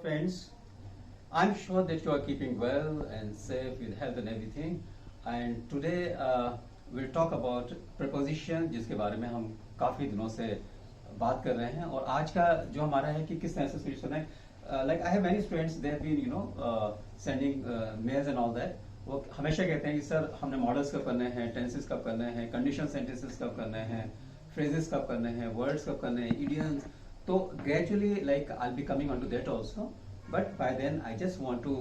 friends. I'm sure that you are keeping well and safe with health and everything. And today we'll talk about preposition, जिसके बारे में हम काफ़ी दिनों से बात कर रहे हैं. और आज का जो हमारा है कि किस तरह से स्विच करना है. Like I have many students, they have been sending mails and all that. वो हमेशा कहते हैं कि सर हमने मॉडल्स कब करने हैं, टेंसेस कब करने हैं, कंडीशन सेंटेंसेस कब करने हैं, फ्रेजेस कब करने हैं, वर्ड्स कब करने हैं, इडियम्स. तो gradually like I'll be coming on to that also, but by then I just want to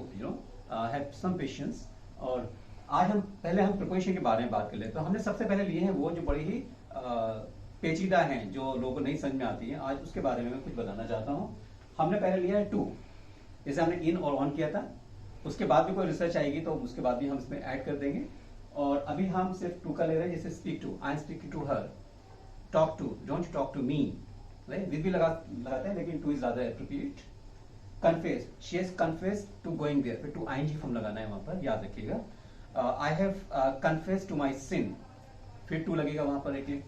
have some patience. और आज हम प्रपोजिशन के बारे में बात कर लेते हैं. तो हमने सबसे पहले लिए हैं वो जो बड़ी ही पेचीदा हैं, जो लोगों को नहीं समझ में आती है. आज उसके बारे में मैं कुछ बताना चाहता हूँ. हमने पहले लिया है टू, जैसे हमने इन और ऑन किया था. उसके बाद भी कोई रिसर्च आएगी तो उसके बाद भी हम इसमें ऐड कर देंगे. और अभी हम सिर्फ टू का ले रहे हैं, जैसे speak to, I am speaking to her, talk to, don't talk to me, right. With भी लगाते हैं लेकिन टू इज ज्यादा appropriate. Confess, she has confess to going there, फिर टू आईएनजी फॉर्म लगाना है वहां पर, याद रखिएगा. I have confess to my sin, फिर टू लगेगा वहां पर. एक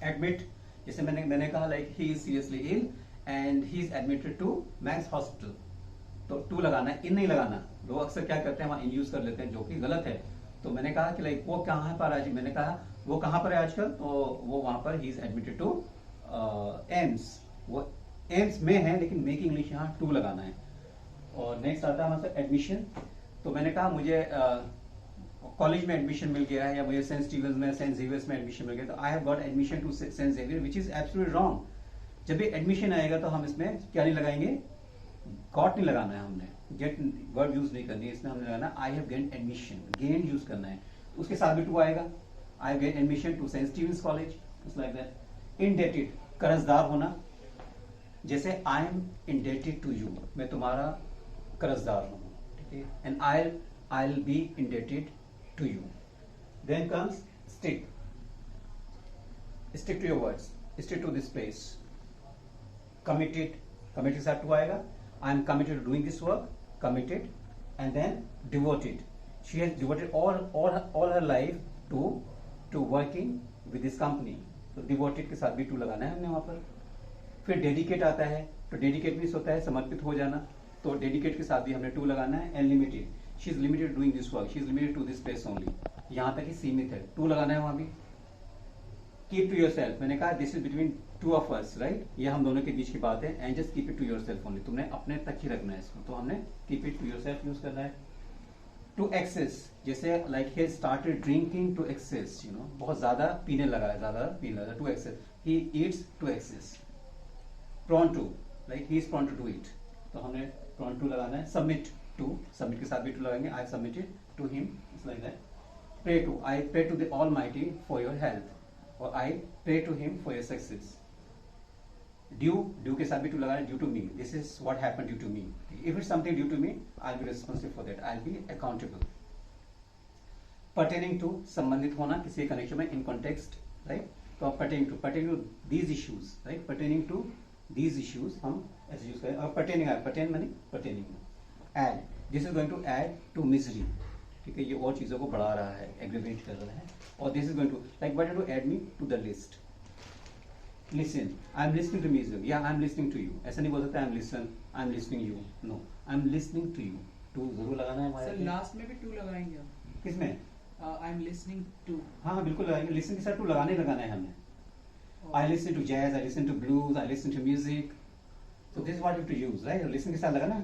एडमिट, जैसे मैंने कहा like he is seriously ill and he is admitted to Max hospital, तो टू लगाना है, इन नहीं लगाना. लोग अक्सर क्या करते हैं वहां इन यूज कर लेते हैं, जो कि गलत है. तो मैंने कहा कि लाइक वो कहाँ पर आज, मैंने कहा वो कहाँ पर है आजकल, तो वो वहां पर he is admitted to AIIMS. वो एम्स में है लेकिन मेक इंग्लिश यहाँ टू लगाना है. और नेक्स्ट आता है हमारे साथ एडमिशन. तो मैंने कहा मुझे कॉलेज में एडमिशन मिल गया है, या मुझे सेंट स्टीवंस में, सेंट जेवियर्स में एडमिशन मिल गया, तो I have got admission to Saint Xavier, which is absolutely wrong. जब भी एडमिशन आएगा तो हम इसमें क्या नहीं लगाएंगे, गॉट नहीं लगाना है. हमने गेट वर्ड यूज नहीं करनी है, इसमें हमने लगाना I have gain admission, gain use करना है. तो उसके साथ भी टू आएगा. I have gain admission to Saint Stephens college, it's like that. Indebted, कर्जदार होना, जैसे I am indebted to you, मैं तुम्हारा कर्जदार हूं, ठीक है. And I will be indebted to you. Then comes stick, stick to your words, stick to this place. Committed, committed के साथ टू आएगा. I am committed to doing this work, committed. And then devoted, she has devoted all her life to working with this company. तो devoted के साथ भी to लगाना है हमने वहां पर. फिर dedicate आता है, तो dedicate मीन्स होता है समर्पित हो जाना, तो dedicate के साथ भी हमने टू लगाना है. And limited, she is limited to doing this work, she is limited to this place only, यहाँ तक ही सीमित है, टू लगाना है वहां भी. Keep to yourself, मैंने कहा this is between two of us, right? ये हम दोनों के बीच की बात है. And just keep it to yourself only, तुमने अपने तक ही रखना है इसको, तो हमने keep it to yourself use करना है. To excess, जैसे like he started drinking to excess, बहुत ज्यादा पीने लगा है, ज्यादा पीने लगा. To excess, he eats to excess. Prone to, like he is prone to do it, तो हमने prone to लगाना है. Submit to, submit के साथ भी to लगाएंगे. I submitted to him, it's like that. Pray to, I pray to the Almighty for your health, और I pray to him for your success. Due के साथ भी टू लगाना है. Due to me, this is what happened due to me. If it's something due to me, I'll be responsible for that, I'll be accountable. Pertaining to, संबंधित होना किसी connection में, in context, right? तो pertaining to these issues, right? Pertaining to these issues हम ऐसे use करें. और pertain माने pertaining. Add, this is going to add to misery, ठीक है, ये और चीजों को बढ़ा रहा है, एग्रीवेट कर रहा है. और this is going to, like what to add me to the list. Listen, I am listening to music, या I am listening to you. ऐसा नहीं बोल सकता I am listening you, no, I am listening to you. To जरूर लगाना है हमारे. Sir last में भी टू लगाएंगे हम. किसमें? I am listening to. हाँ बिल्कुल लगाएंगे. लिसन के साथ टू लगाना है हमने. I listen to jazz, I listen to blues, I listen to music. So this what you to use, right? Listen के साथ लगाना.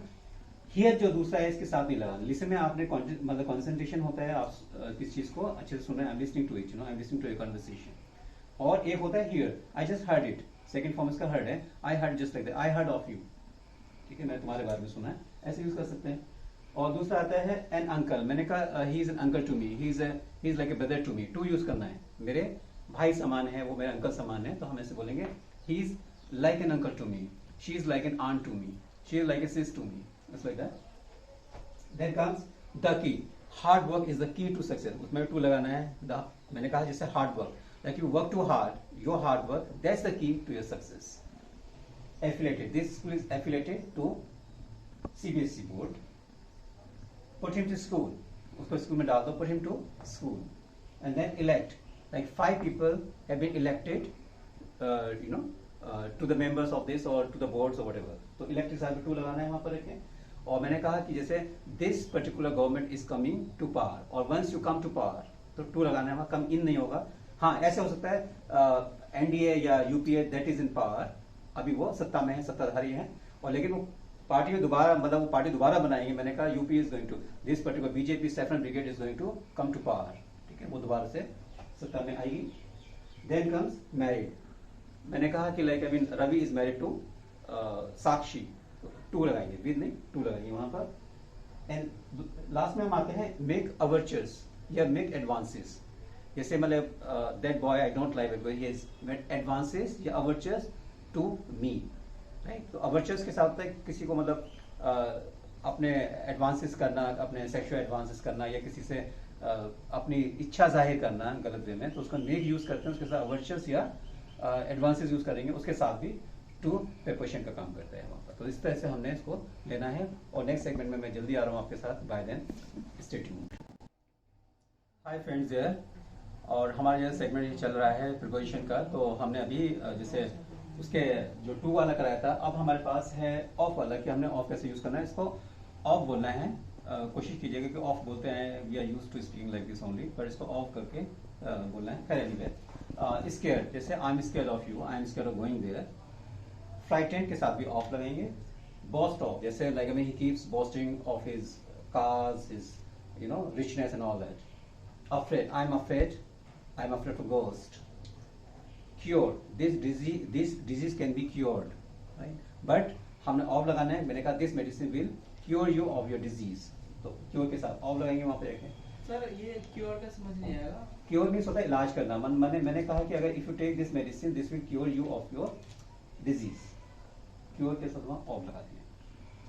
हियर जो दूसरा है इसके साथ नहीं लगाना. लिसन में आपने मतलब कंसंट्रेशन होता है, आप किस चीज को अच्छे से सुन रहे हैं. I am listening to it, I am listening to your conversation. और एक होता है hear, I just heard it, second form इसका हर्ड है. I heard just like that, I heard of you, ठीक है, मैं तुम्हारे बारे में सुना है, ऐसे यूज कर सकते हैं. और दूसरा आता है एन अंकल. मैंने कहा he is an uncle to me, he is like a brother to me. To use करना है, मेरे भाई समान है, वो मेरे अंकल समान है, तो हम ऐसे बोलेंगे he is like an uncle to me, she is like an aunt to me, she is like a sis to me, just like that. Then comes the key. Hard work is the key to success. उसमें to लगाना है. मैंने कहा जैसे hard work, like you work too hard, your hard work, that's the key to your success. Affiliated. This school is affiliated to CBSE board. Put him to school. उसको school में डाल दो. Put him to school. And then elect. Like 5 people have been elected, to the members of this or to the boards or whatever. तो electric side पे to लगाना है वहां पर रखें। और मैंने कहा कि जैसे this particular government is coming to power, और once you come to power तो टू लगाना है वहां, कम इन नहीं होगा। हाँ ऐसे हो सकता है एनडीए या UPA that is in power, अभी वो सत्ता में है, सत्ताधारी है, और लेकिन वो पार्टी में दोबारा, मतलब वो पार्टी दोबारा बनाएंगे। मैंने कहा UP is going to, this particular BJP saffron brigade is going to come to power, ठीक है, वो दोबारा से सत्ता में आएगी। देन कम्स मैरिड, मैंने कहा कि like I mean Ravi is married to Sakshi, to लगाएंगे, विद नहीं टू लगाएंगे वहां पर। एंड लास्ट में हम आते हैं मेक अवर्चर्स या मेक एडवांसेस, जैसे मतलब that boy I don't like it, he has made advances या अवर्चर्स टू मी, राइट। तो अवर्चर्स के साथ तक किसी को मतलब अपने एडवांसेस करना, अपने सेक्सुअल एडवांसेस करना, या किसी से अपनी इच्छा जाहिर करना गलत वे में, तो उसका मेक यूज करते हैं, उसके साथ अवर्चर्स या एडवांसेस यूज करेंगे, उसके साथ भी टू प्रीपोजिशन का काम करता है वहां पर। तो इस तरह से हमने इसको लेना है, और नेक्स्ट सेगमेंट में मैं जल्दी आ रहा हूँ आपके साथ, bye then stay tuned. Hi friends there, और हमारा यह सेगमेंट चल रहा है प्रीपोजिशन का। तो हमने अभी जैसे उसके जो टू वाला कराया था, अब हमारे पास है ऑफ वाला, कि हमने ऑफ कैसे यूज करना है। इसको ऑफ बोलना है, कोशिश कीजिएगा कि ऑफ बोलते हैं, we are used to speaking like this only, पर इसको ऑफ करके बोलना है। खैर एनीवे, स्केयर्ड, जैसे I am scared of you, I am scared of going there. Frightened के साथ भी ऑफ लगाएंगे। बॉस्ट ऑफ, जैसे like I mean he keeps boasting of his cars, his you know richness and all that. Afraid, I am afraid, I am afraid to ghost. Cured, this disease can be cured, right? But हमने of लगाना है, मैंने कहा this medicine will cure you of your disease, तो cure के साथ of लगाएंगे वहां पे रखें। सर ये क्योर का समझ नहीं आएगा। क्योर मीन्स होता है इलाज करना। मैंने कहा कि अगर if you take this medicine this will cure you of your disease, cure के साथ वहां ऑफ लगा दिया।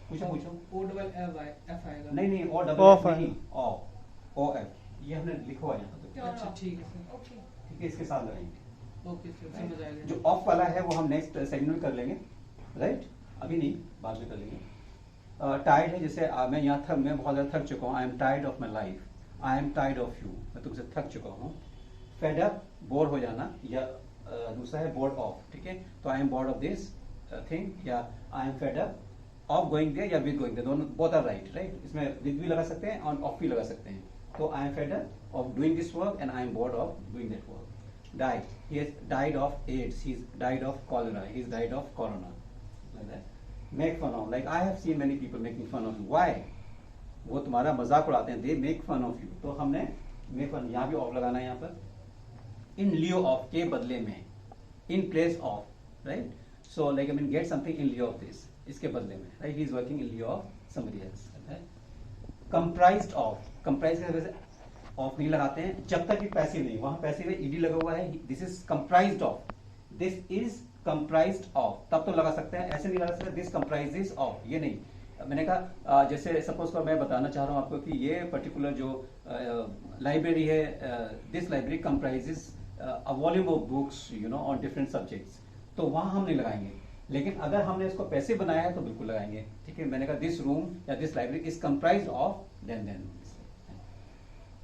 पूछो O डबल F आएगा। नहीं ओ डबल एफ नहीं, ऑफ, ओ एफ, ये हमने लिखा हुआ है यहाँ पे। अच्छा ठीक है सर, ओके ठीक है, इसके साथ लगाएंगे। ओके सर, समझ आएगा। जो ऑफ वाला है वो हम नेक्स्ट सेगमेंट में कर लेंगे, राइट, अभी नहीं, बाद में कर लेंगे। टायर्ड है, जैसे मैं यहाँ थक, मैं बहुत ज्यादा थक चुका हूँ, I am tired of my life, I am tired of you, मैं तुमसे थक चुका हूँ। फेड अप, बोर हो जाना, या दूसरा है बोर्ड ऑफ, ठीक है, तो I am bored of this thing, या I am fed up of going there या विद गोइंग देयर, दोनों बोथ आर राइट, राइट, इसमें विद भी लगा सकते हैं और ऑफ भी लगा सकते हैं। तो I am fed up of doing this work and I am bored of doing that work. Died, he has died of AIDS, he's died of cholera, he's died of corona, like that. Make fun of, like I have seen many people making fun of you. Why? वो तुम्हारा मजाक उड़ाते हैं, they make fun of you. तो हमने make fun, यहाँ भी of लगाना है यहाँ पर, in lieu of के बदले में, in place of, right? So like I mean get something in lieu of this, इसके बदले में, right? He is working in lieu of somebody else, right? Comprised of, comprised की वजह से ऑफ नहीं लगाते हैं जब तक कि पैसिव नहीं, वहां पैसिव है, ईडी लगा हुआ है, this is comprised of, this is comprised of, तब तो लगा सकते हैं, ऐसे नहीं लगा सकते दिस कंप्राइजेस ऑफ, ये नहीं। मैंने कहा जैसे सपोज को मैं बताना चाह रहा हूं आपको कि ये पर्टिकुलर जो लाइब्रेरी है, this library comprises a volume of books you know on different subjects, तो वहां हम नहीं लगाएंगे। लेकिन अगर हमने इसको पैसिव बनाया है तो बिल्कुल लगाएंगे, ठीक है। मैंने कहा दिस रूम या this library is comprised of then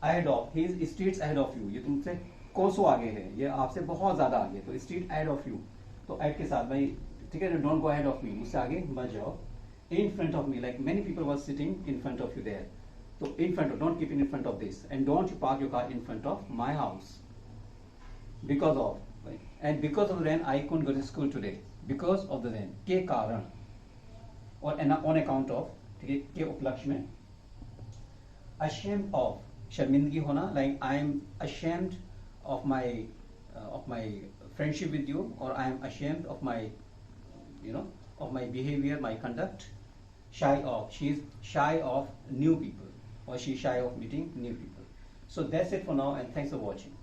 ahead of, he is streets ahead of you, ये तुमसे कोसों आगे है, ये आपसे बहुत ज्यादा आगे, तो street ahead of you, तो ahead के साथ भाई, ठीक है, don't go ahead of me, मुझसे आगे मत जाओ। In front of me, like many people were sitting in front of you there, तो in front of, don't keep it in front of this, and don't you park your car in front of my house, because of, right? And because of the rain I couldn't go to school today, because of the rain, के कारण, और on account of, ठीक है, के उपलक्ष्य में। ashamed of, शर्मिंदगी होना, like I am ashamed of my friendship with you, or I am ashamed of my you know of my behavior, my conduct. Shy of, she is shy of new people, or she is shy of meeting new people. So that's it for now, and thanks for watching.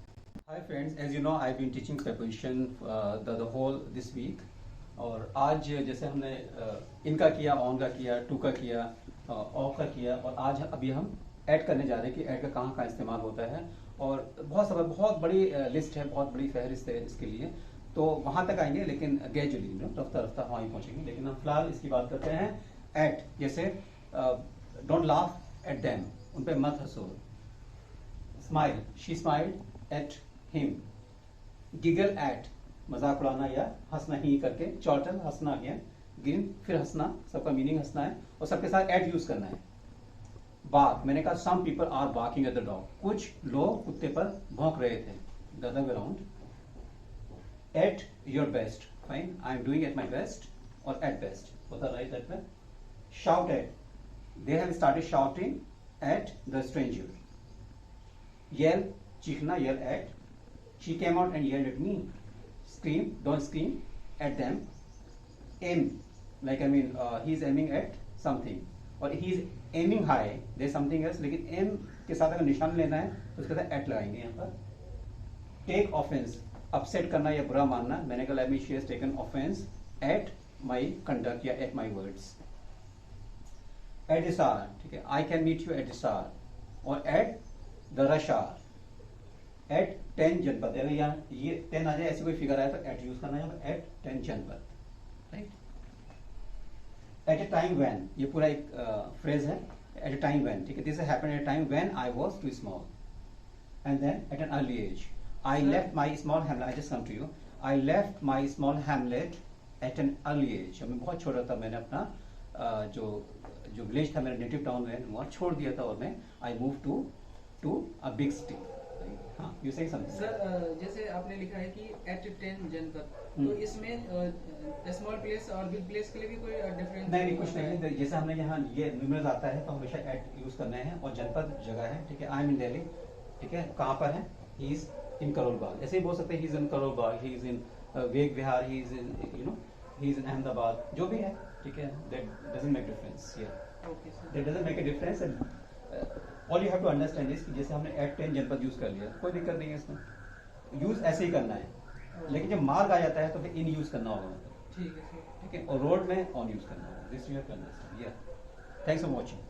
Hi friends, as you know I've been teaching preposition the whole this week, और आज जैसे हमने इनका किया, on का किया, to का किया, ऑफ का किया, और आज अभी हम ऐड करने जा रहे हैं कि ऐड का कहाँ इस्तेमाल होता है, और बहुत बड़ी लिस्ट है, बहुत बड़ी फहरिस्त है इसके लिए, तो वहां तक आएंगे, लेकिन ग्रेजुअली रफ्ता रफ्ता वहाँ ही पहुंचेंगे। लेकिन हम फिलहाल इसकी बात करते हैं एट, जैसे डोंट लाफ एट देम, उन पे मत हंसो। Smile, she smiled at him. Giggle at, मजाक उड़ाना या हंसना ही करके, चॉटल हंसना अगेन, ग्रीन, फिर हंसना, सबका मीनिंग हंसना है और सबके साथ एट यूज करना है। बाक, मैंने कहा some people are barking at the dog, कुछ लोग कुत्ते पर भौंक रहे थे। The other way around, at your best, fine, I am doing at my best, और एट बेस्ट होता राइट दैट में। Shout at, they have started shouting at the stranger. Yell, चीखना, yell at, she came out and yelled at me. Scream, don't scream at them. Um, like I mean he is aiming at something, और he is aiming high, there is something else, लेकिन aim के साथ अगर निशान लेना है तो उसके साथ at लगाएंगे यहाँ पर। take offense, upset करना या बुरा मानना, मैंने कहा let me she has taken offense at my conduct या at my words। at the star, ठीक है, I can meet you at the star, और at the rush hour, at 10 जनपद, अगर यहाँ ये 10 आ जाए ऐसी कोई फिगर आए तो at यूज करना है, at 10 जनपद, right. At a time when, ये पूरा एक फ्रेज है, एट ए टाइम व्हेन, ठीक है, this happened at a time when I was too small, and then at an early age I left my small hamlet, I just come to you, I left my small hamlet at an early age, जब मैं बहुत छोटा था मैंने अपना जो village था, मेरा नेटिव टाउन में, वहाँ छोड़ दिया था और मैं I move to a big city. हाँ, यू सेइंग समथिंग सर, जैसे आपने लिखा है कि एट 10 जनपद, तो इसमें स्मॉल प्लेस और बिग प्लेस के लिए भी कोई डिफरेंस? नहीं, कुछ नहीं, जैसे हमने यहाँ ये न्यूमरल्स आता है तो हमेशा एट यूज करना है, और जनपद जगह है, ठीक है, आई एम इन दिल्ली, ठीक है, कहाँ पर है, ही इज इन करोल बाग, ऐसे ही बोल सकते हैं he is in Karol Bagh, he is in वेग Vihar, he is in he is in Ahmedabad, जो भी है, ठीक है, that doesn't make difference here, okay sir, that doesn't make a difference. All you have to understand is कि जैसे हमने एट 10 जनपद यूज कर लिया, कोई दिक्कत नहीं है इसमें, यूज ऐसे ही करना है, लेकिन जब मार्ग आ जाता है तो फिर इन यूज करना होगा, मतलब ठीक है सर। ठीक है, और रोड में ऑन यूज करना होगा, this you have to understand. या, थैंक्स फॉर वॉचिंग।